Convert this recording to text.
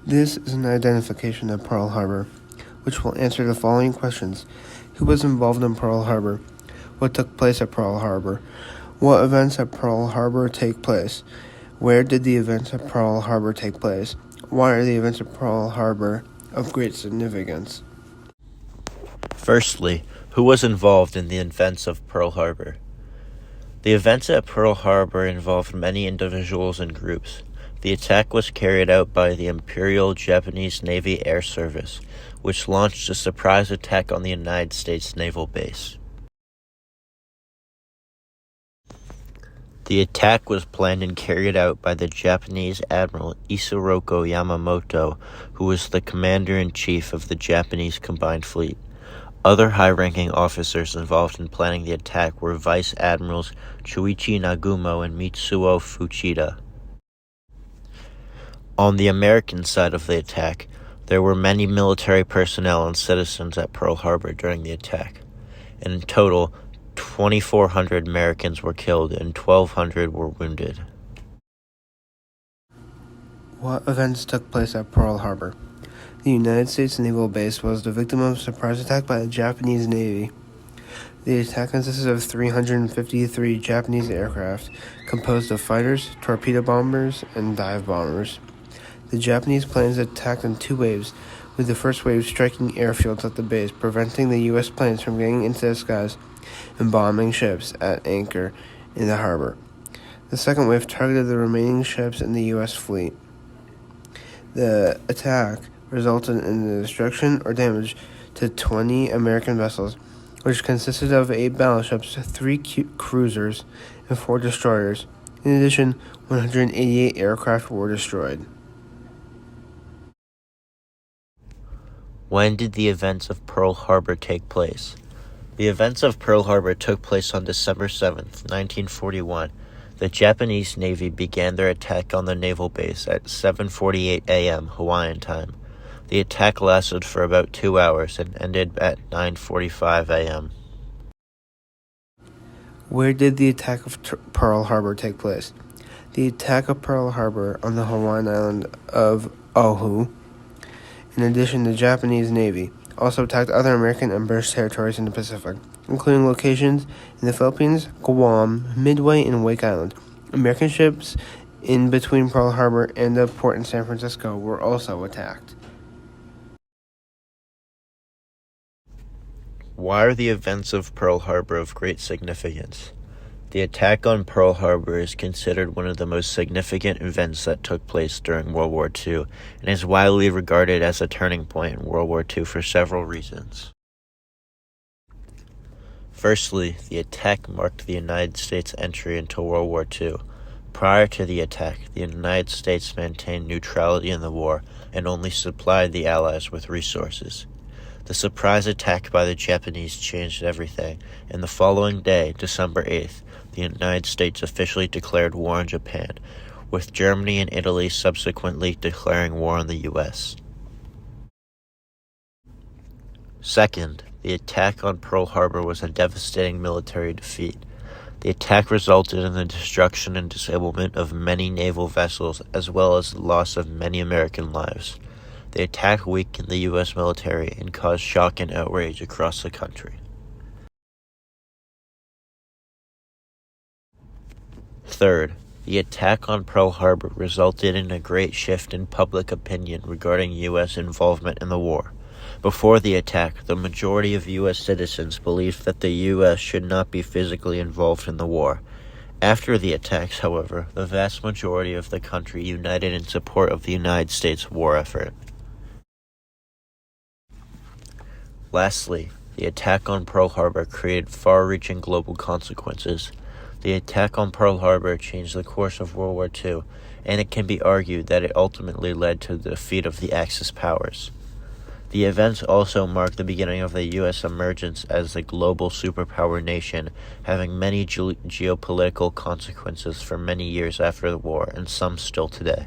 This is an identification of Pearl Harbor, which will answer the following questions. Who was involved in Pearl Harbor? What took place at Pearl Harbor? What events at Pearl Harbor take place? Where did the events at Pearl Harbor take place? Why are the events at Pearl Harbor of great significance? Firstly, who was involved in the events of Pearl Harbor? The events at Pearl Harbor involved many individuals and groups. The attack was carried out by the Imperial Japanese Navy Air Service, which launched a surprise attack on the United States Naval Base. The attack was planned and carried out by the Japanese Admiral Isoroku Yamamoto, who was the commander-in-chief of the Japanese Combined Fleet. Other high-ranking officers involved in planning the attack were Vice Admirals Chuichi Nagumo and Mitsuo Fuchida. On the American side of the attack, there were many military personnel and citizens at Pearl Harbor during the attack. In total, 2,400 Americans were killed and 1,200 were wounded. What events took place at Pearl Harbor? The United States Naval Base was the victim of a surprise attack by the Japanese Navy. The attack consisted of 353 Japanese aircraft, composed of fighters, torpedo bombers, and dive bombers. The Japanese planes attacked in two waves, with the first wave striking airfields at the base, preventing the U.S. planes from getting into the skies and bombing ships at anchor in the harbor. The second wave targeted the remaining ships in the U.S. fleet. The attack resulted in the destruction or damage to 20 American vessels, which consisted of 8 battleships, 3 cruisers, and 4 destroyers. In addition, 188 aircraft were destroyed. When did the events of Pearl Harbor take place? The events of Pearl Harbor took place on December 7, 1941. The Japanese Navy began their attack on the naval base at 7:48 a.m. Hawaiian time. The attack lasted for about 2 hours and ended at 9:45 a.m. Where did the attack of Pearl Harbor take place? The attack of Pearl Harbor on the Hawaiian island of Oahu. In addition, the Japanese Navy also attacked other American and British territories in the Pacific, including locations in the Philippines, Guam, Midway, and Wake Island. American ships in between Pearl Harbor and the port in San Francisco were also attacked. Why are the events of Pearl Harbor of great significance? The attack on Pearl Harbor is considered one of the most significant events that took place during World War II and is widely regarded as a turning point in World War II for several reasons. Firstly, the attack marked the United States' entry into World War II. Prior to the attack, the United States maintained neutrality in the war and only supplied the Allies with resources. The surprise attack by the Japanese changed everything, and the following day, December 8th, the United States officially declared war on Japan, with Germany and Italy subsequently declaring war on the U.S. Second, the attack on Pearl Harbor was a devastating military defeat. The attack resulted in the destruction and disablement of many naval vessels, as well as the loss of many American lives. The attack weakened the U.S. military and caused shock and outrage across the country. Third, the attack on Pearl Harbor resulted in a great shift in public opinion regarding U.S. involvement in the war. Before the attack, the majority of U.S. citizens believed that the U.S. should not be physically involved in the war. After the attacks, however, the vast majority of the country united in support of the United States war effort. Lastly, the attack on Pearl Harbor created far-reaching global consequences. The attack on Pearl Harbor changed the course of World War II, and it can be argued that it ultimately led to the defeat of the Axis powers. The events also marked the beginning of the U.S. emergence as a global superpower nation, having many geopolitical consequences for many years after the war, and some still today.